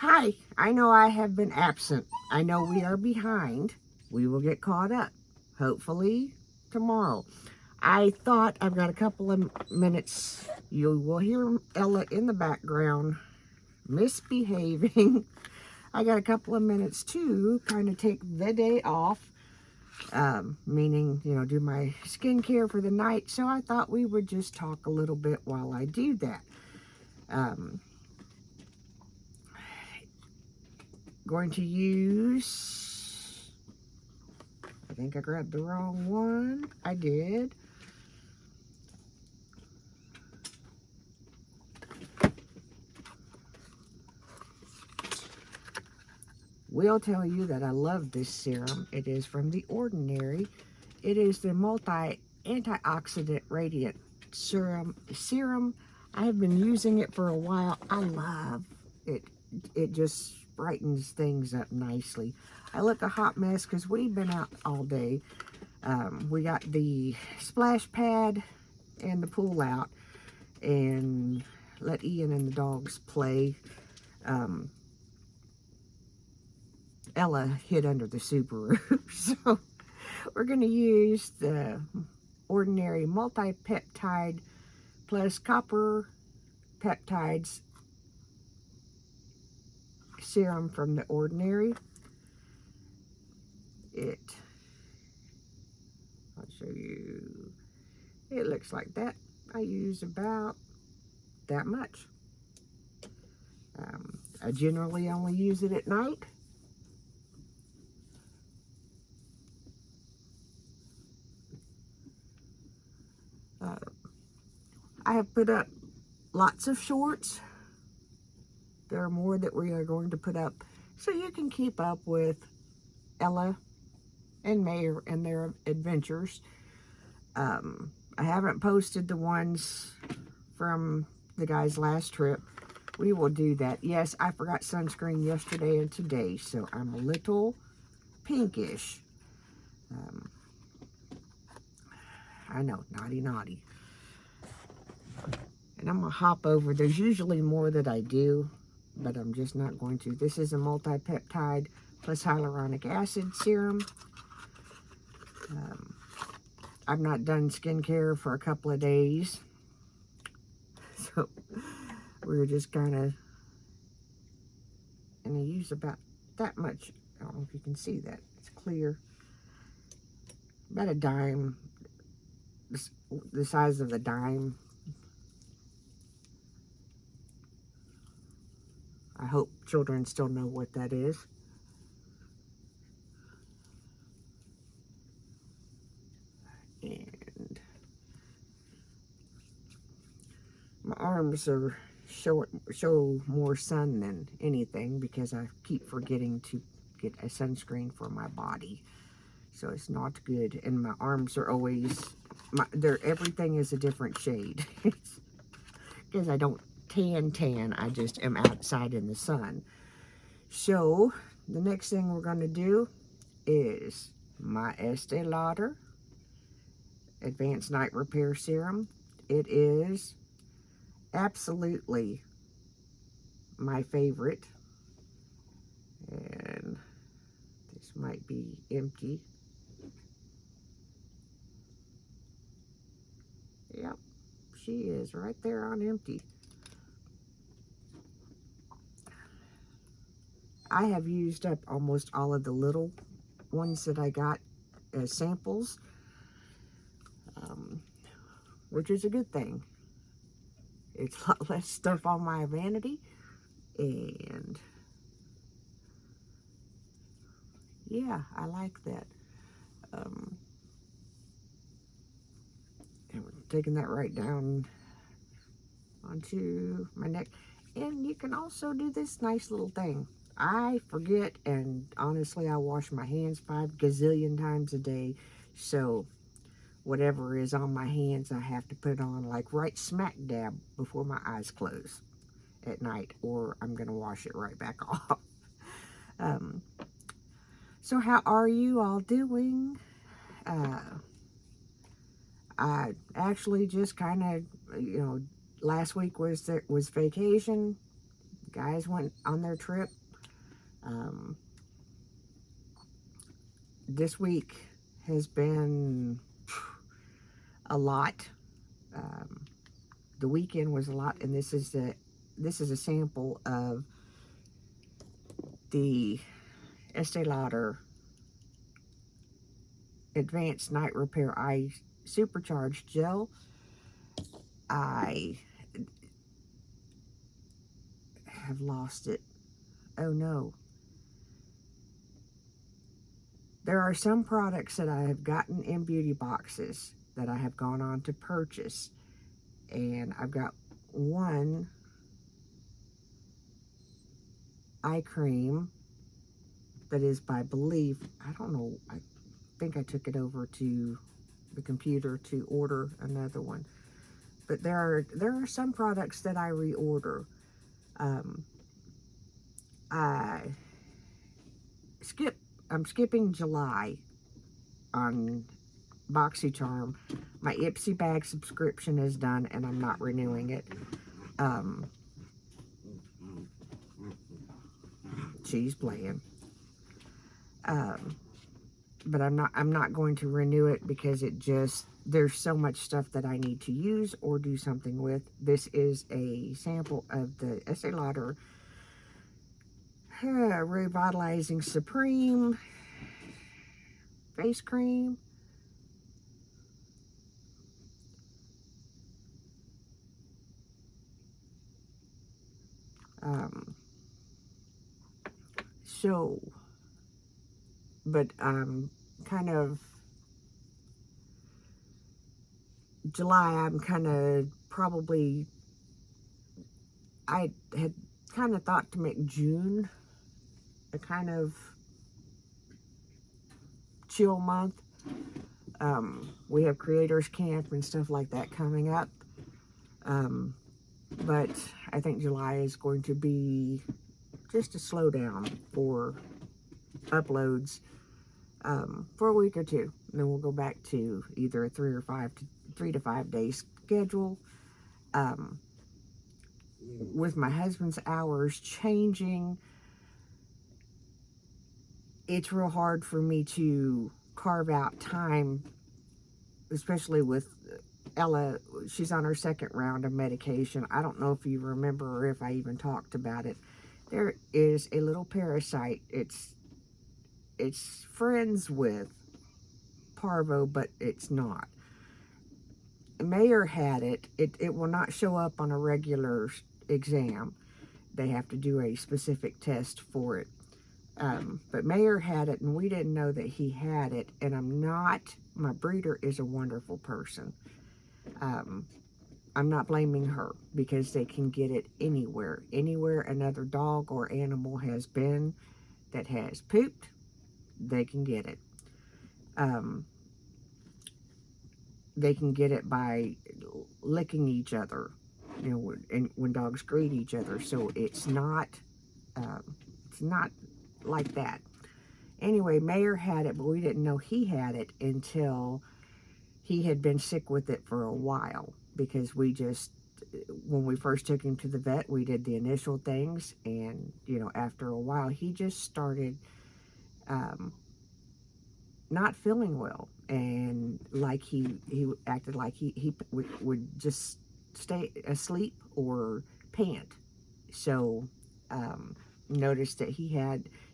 Hi, I know I have been absent. I know we are behind. We will get caught up, hopefully tomorrow. I thought I've got a couple of minutes. You will hear Ella in the background misbehaving. I got a couple of minutes to kind of take the day off, meaning, do my skincare for the night. So I thought we would just talk a little bit while I do that. Um, going to use, I think I grabbed the wrong one. I did. Will tell you that I love this serum. It is from The Ordinary. It is the multi-antioxidant radiant serum. I have been using it for a while. I love it. It just brightens things up nicely. I look a hot mess because we've been out all day. We got the splash pad and the pool out and let Ian and the dogs play. Ella hid under the Subaru. So we're going to use the Ordinary multi-peptide plus copper peptides serum from The Ordinary. I'll show you. It looks like that. I use about that much. I generally only use it at night. I have put up lots of shorts. There are more that we are going to put up so you can keep up with Ella and Mayor and their adventures. I haven't posted the ones from the guy's last trip. We will do that. Yes, I forgot sunscreen yesterday and today, so I'm a little pinkish. I know, naughty, naughty. And I'm going to hop over. There's usually more that I do, but I'm just not going to. This is a multi-peptide plus hyaluronic acid serum. I've not done skincare for a couple of days. So we're just kind of, and I use about that much. I don't know if you can see that. It's clear. About a dime, the size of a dime. I hope children still know what that is. And my arms are show more sun than anything because I keep forgetting to get a sunscreen for my body. So it's not good. And my arms are always, everything is a different shade. Because I don't tan, I just am outside in the sun. So the next thing we're going to do is my Estee Lauder Advanced Night Repair Serum. It is absolutely my favorite. And this might be empty. Yep, she is right there on empty. I have used up almost all of the little ones that I got as samples, which is a good thing. It's a lot less stuff on my vanity, and yeah, I like that. And we're taking that right down onto my neck. And you can also do this nice little thing. I forget, and honestly, I wash my hands 5 gazillion times a day. So whatever is on my hands, I have to put on like right smack dab before my eyes close at night, or I'm going to wash it right back off. So how are you all doing? I actually just kind of, last week was vacation. guys went on their trip. This week has been a lot. The weekend was a lot, and this is a sample of the Estee Lauder Advanced Night Repair Eye Supercharged Gel. I have lost it. Oh no. There are some products that I have gotten in beauty boxes that I have gone on to purchase. And I've got one eye cream that is by Believe. I don't know. I think I took it over to the computer to order another one. But there are some products that I reorder. I'm skipping July on BoxyCharm. My Ipsy bag subscription is done, and I'm not renewing it. She's playing. But I'm not going to renew it because there's so much stuff that I need to use or do something with. This is a sample of the Estee Lauder Revitalizing Supreme face cream. But kind of July, I'm kind of probably, I had kind of thought to make June a kind of chill month. We have creators camp and stuff like that coming up. But I think July is going to be just a slowdown for uploads for a week or two. And then we'll go back to either a 3 to 5 day schedule. With my husband's hours changing, it's real hard for me to carve out time, especially with Ella. She's on her second round of medication. I don't know if you remember or if I even talked about it. There is a little parasite. It's friends with parvo, but it's not. Mayor had it. It will not show up on a regular exam. They have to do a specific test for it. But Mayor had it, and we didn't know that he had it. And my breeder is a wonderful person. I'm not blaming her because they can get it anywhere. Anywhere another dog or animal has been that has pooped, they can get it. They can get it by licking each other, and when dogs greet each other. So it's not like that. Anyway, Mayor had it, but we didn't know he had it until he had been sick with it for a while, because when we first took him to the vet, we did the initial things, and after a while he just started not feeling well, and like he acted like he would just stay asleep or pant. So noticed that he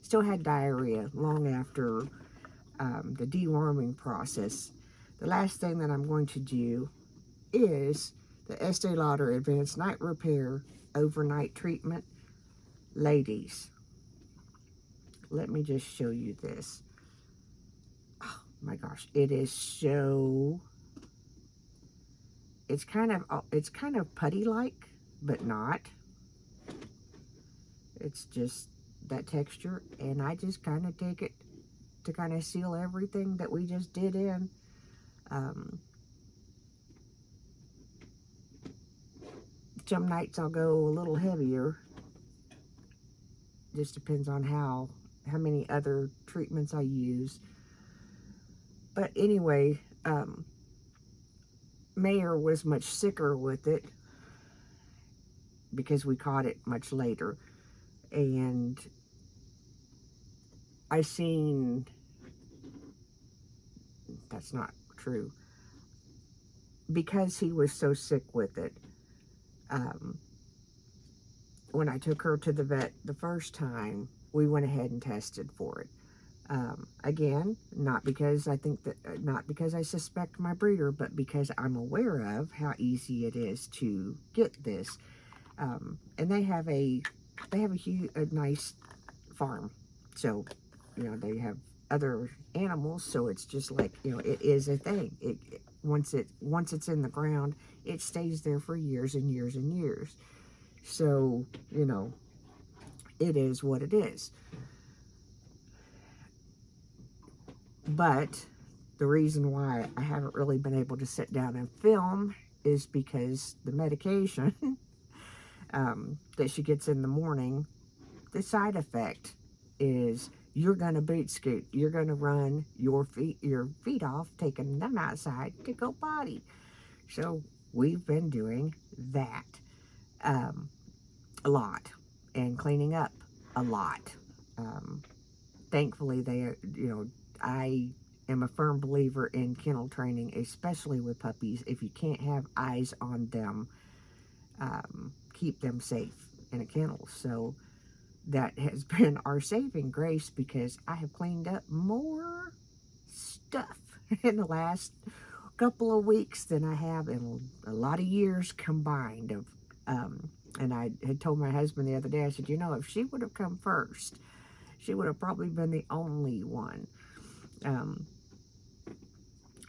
still had diarrhea long after the deworming process. The last thing that I'm going to do is the Estee Lauder Advanced Night Repair Overnight Treatment. Ladies, let me just show you this. Oh my gosh, it is so, it's kind of putty-like, but not. It's just that texture, and I just kind of take it to kind of seal everything that we just did in. Some nights I'll go a little heavier. Just depends on how many other treatments I use. But anyway, Mayor was much sicker with it because we caught it much later. And I seen, that's not true, because he was so sick with it. um, when I took her to the vet the first time, we went ahead and tested for it. Again, not because I think that, not because I suspect my breeder, but because I'm aware of how easy it is to get this. And they have a a nice farm, so they have other animals, so it's just like, it is a thing. Once it's in the ground, it stays there for years and years and years. So it is what it is. But the reason why I haven't really been able to sit down and film is because the medication that she gets in the morning, the side effect is you're going to boot scoot. You're going to run your feet off, taking them outside to go potty. So we've been doing that a lot, and cleaning up a lot. Thankfully, I am a firm believer in kennel training, especially with puppies. If you can't have eyes on them, keep them safe in a kennel. So that has been our saving grace, because I have cleaned up more stuff in the last couple of weeks than I have in a lot of years combined. And I had told my husband the other day, I said, if she would have come first, she would have probably been the only one.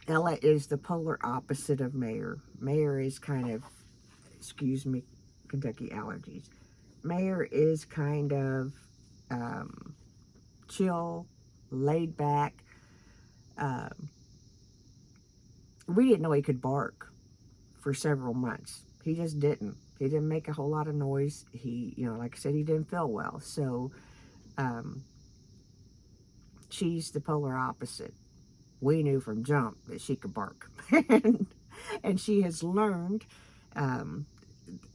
Ella is the polar opposite of Mayor. Mayor is kind of, excuse me, Kentucky allergies. Mayor is kind of chill, laid back. We didn't know he could bark for several months. He just didn't. He didn't make a whole lot of noise. He, like I said, he didn't feel well. So she's the polar opposite. We knew from jump that she could bark. And she has learned,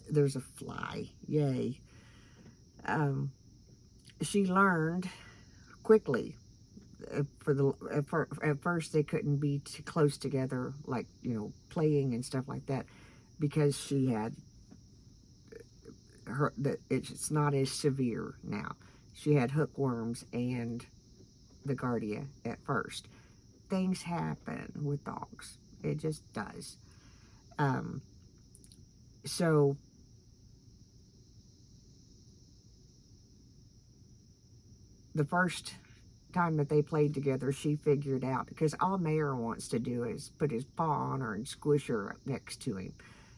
there's a fly, yay. She learned quickly. At first they couldn't be too close together, like, playing and stuff like that, because she had it's not as severe now. She had hookworms and the Giardia at first. Things happen with dogs. It just does. So the first time that they played together, she figured out, because all Mayor wants to do is put his paw on her and squish her up next to him.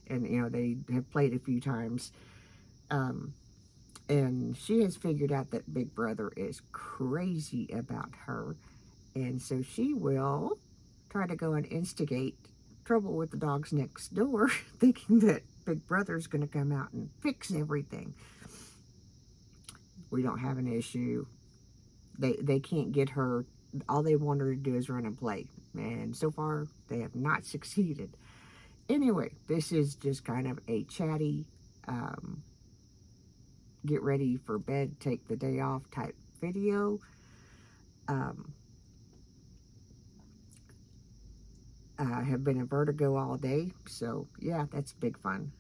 And, they have played a few times. And she has figured out that Big Brother is crazy about her. And so she will try to go and instigate trouble with the dogs next door, thinking that Big Brother's going to come out and fix everything. We don't have an issue. They can't get her. All they want her to do is run and play. And so far, they have not succeeded. Anyway, this is just kind of a chatty, get ready for bed, take the day off type video. I have been in vertigo all day, so yeah, that's big fun.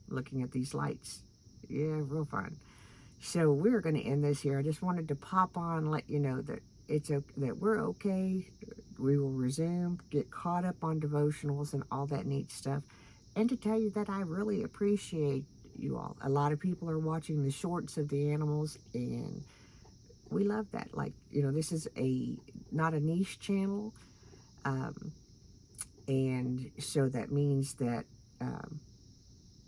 Looking at these lights, yeah, real fun. So we're going to end this here. I just wanted to pop on, let you know that that we're okay. We will resume, get caught up on devotionals and all that neat stuff, and to tell you that I really appreciate you all. A lot of people are watching the shorts of the animals, and we love that. Like, this is not a niche channel. And so that means that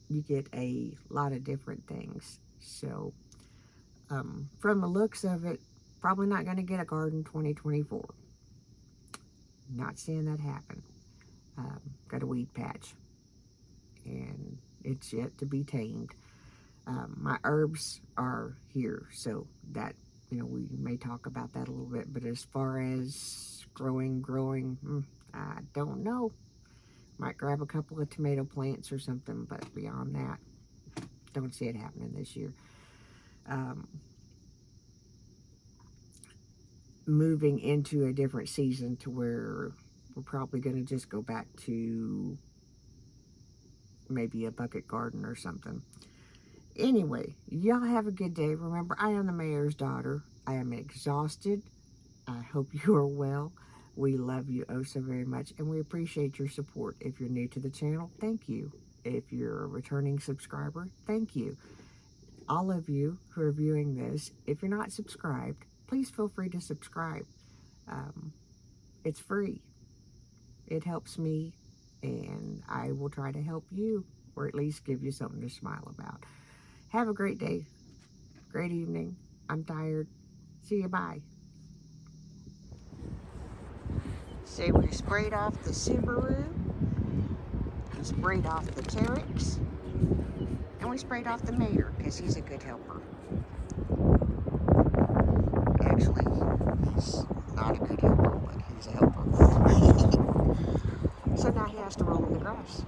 you get a lot of different things. So from the looks of it, probably not going to get a garden 2024. Not seeing that happen. Got a weed patch, and it's yet to be tamed. My herbs are here, so that, we may talk about that a little bit. But as far as growing, I don't know. Might grab a couple of tomato plants or something, but beyond that, don't see it happening this year. moving into a different season to where we're probably going to just go back to maybe a bucket garden or something. Anyway, y'all have a good day. Remember, I am the mayor's daughter. I am exhausted. I hope you are well. We love you oh so very much, and we appreciate your support. If you're new to the channel, thank you. If you're a returning subscriber, thank you. All of you who are viewing this, if you're not subscribed, please feel free to subscribe. It's free. It helps me, and I will try to help you, or at least give you something to smile about. Have a great day, great evening. I'm tired. See you, bye. So we sprayed off the Subaru, we sprayed off the Terex, and we sprayed off the Mayor, because he's a good helper. Actually, he's not a good helper, but he's a helper. So now he has to roll in the grass.